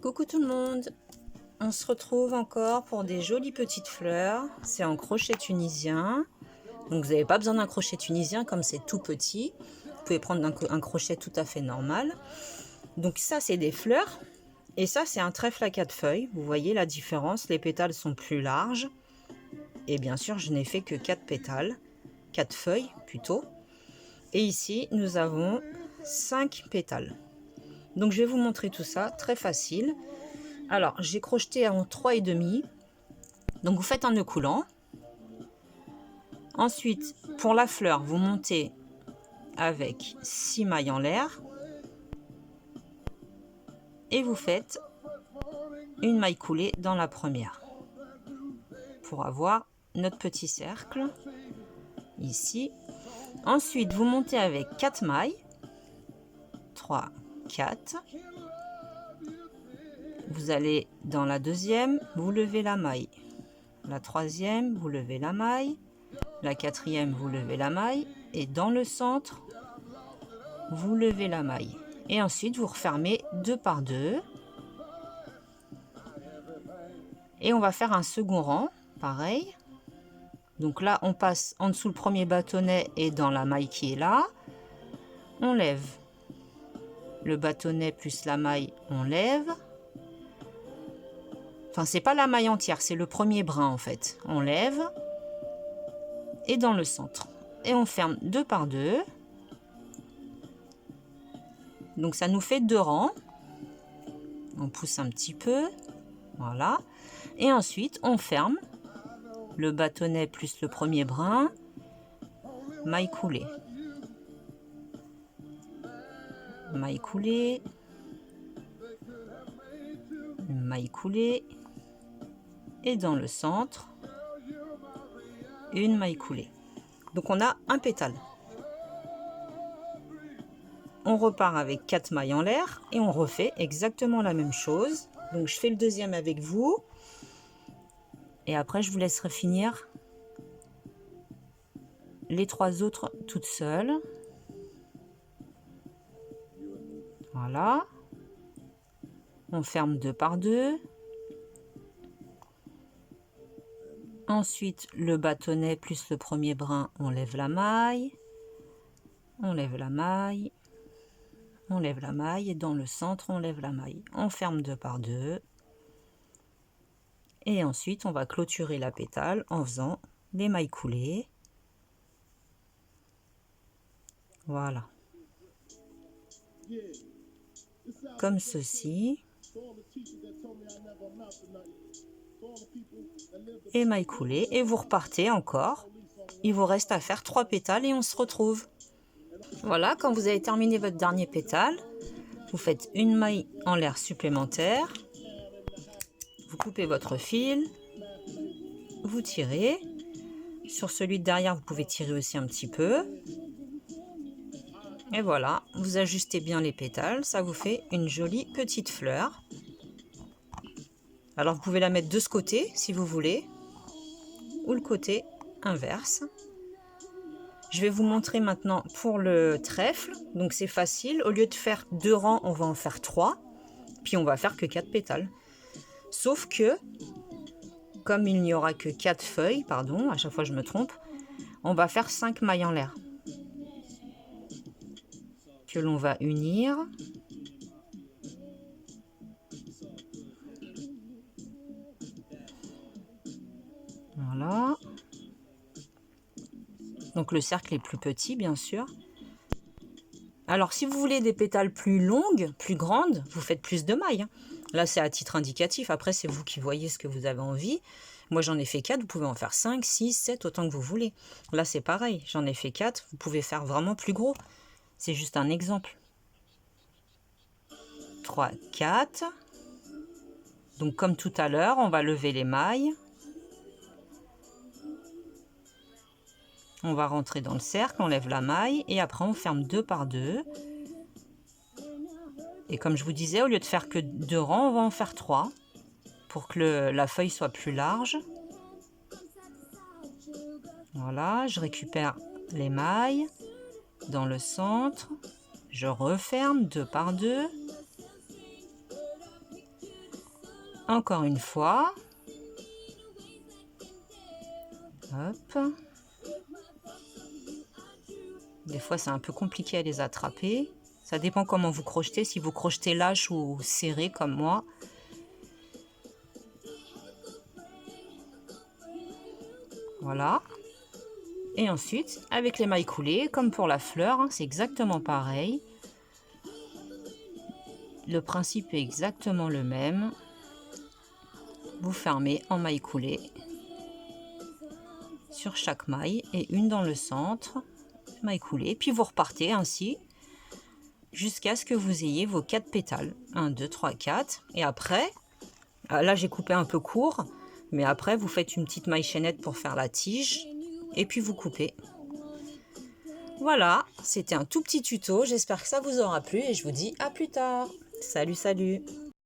Coucou tout le monde, on se retrouve encore pour des jolies petites fleurs. C'est en crochet tunisien, donc vous n'avez pas besoin d'un crochet tunisien comme c'est tout petit. Vous pouvez prendre un crochet tout à fait normal. Donc ça c'est des fleurs et ça c'est un trèfle à 4 feuilles. Vous voyez la différence, les pétales sont plus larges. Et bien sûr je n'ai fait que 4 pétales, 4 feuilles plutôt. Et ici nous avons 5 pétales. Donc je vais vous montrer tout ça, très facile. Alors j'ai crocheté en 3,5. Donc vous faites un nœud coulant. Ensuite, pour la fleur, vous montez avec 6 mailles en l'air. Et vous faites une maille coulée dans la première. Pour avoir notre petit cercle. Ici. Ensuite, vous montez avec 4 mailles. 3, 4. Vous allez dans la deuxième, vous levez la maille. La troisième, vous levez la maille. La quatrième, vous levez la maille. Et dans le centre, vous levez la maille. Et ensuite, vous refermez 2 par 2. Et on va faire un second rang, pareil. Donc là, on passe en dessous le premier bâtonnet et dans la maille qui est là. On lève le bâtonnet plus la maille, on lève. Enfin, c'est pas la maille entière, c'est le premier brin en fait. On lève. Et dans le centre. Et on ferme 2 par 2. Donc ça nous fait 2 rangs. On pousse un petit peu. Voilà. Et ensuite, on ferme le bâtonnet plus le premier brin. Maille coulée. Maille coulée. Maille coulée. Et dans le centre, une maille coulée. Donc on a un pétale. On repart avec 4 mailles en l'air et on refait exactement la même chose. Donc je fais le deuxième avec vous. Et après je vous laisserai finir les 3 autres toutes seules. Voilà. On ferme 2 par 2. Ensuite, le bâtonnet plus le premier brin, on lève la maille. On lève la maille. On lève la maille. Et dans le centre, on lève la maille. On ferme 2 par 2. Et ensuite, on va clôturer la pétale en faisant des mailles coulées. Voilà. Comme ceci. Et maille coulée. Et vous repartez encore. Il vous reste à faire 3 pétales et on se retrouve. Voilà, quand vous avez terminé votre dernier pétale, vous faites une maille en l'air supplémentaire. Vous coupez votre fil. Vous tirez. Sur celui de derrière, vous pouvez tirer aussi un petit peu. Et voilà, vous ajustez bien les pétales. Ça vous fait une jolie petite fleur. Alors, vous pouvez la mettre de ce côté, si vous voulez. Ou le côté inverse. Je vais vous montrer maintenant pour le trèfle. Donc, c'est facile. Au lieu de faire 2 rangs, on va en faire 3. Puis, on va faire que 4 pétales. Sauf que, comme il n'y aura que 4 feuilles, pardon, à chaque fois je me trompe, on va faire 5 mailles en l'air. Que l'on va unir. Voilà. Donc le cercle est plus petit, bien sûr. Alors, si vous voulez des pétales plus longues, plus grandes, vous faites plus de mailles. Là, c'est à titre indicatif. Après, c'est vous qui voyez ce que vous avez envie. Moi, j'en ai fait 4. Vous pouvez en faire 5, 6, 7, autant que vous voulez. Là, c'est pareil. J'en ai fait 4. Vous pouvez faire vraiment plus gros. C'est juste un exemple. 3, 4. Donc, comme tout à l'heure, on va lever les mailles. On va rentrer dans le cercle, on lève la maille et après on ferme 2 par 2. Et comme je vous disais, au lieu de faire que 2 rangs, on va en faire 3 pour que la feuille soit plus large. Voilà, je récupère les mailles dans le centre. Je referme 2 par 2. Encore une fois. Hop. Des fois, c'est un peu compliqué à les attraper. Ça dépend comment vous crochetez. Si vous crochetez lâche ou serré comme moi. Voilà. Et ensuite, avec les mailles coulées, comme pour la fleur, hein, c'est exactement pareil. Le principe est exactement le même. Vous fermez en maille coulée sur chaque maille et une dans le centre, maille coulée. Puis vous repartez ainsi jusqu'à ce que vous ayez vos 4 pétales. 1, 2, 3, 4. Et après, là j'ai coupé un peu court, mais après vous faites une petite maille chaînette pour faire la tige et puis vous coupez. Voilà, c'était un tout petit tuto. J'espère que ça vous aura plu et je vous dis à plus tard. Salut, salut!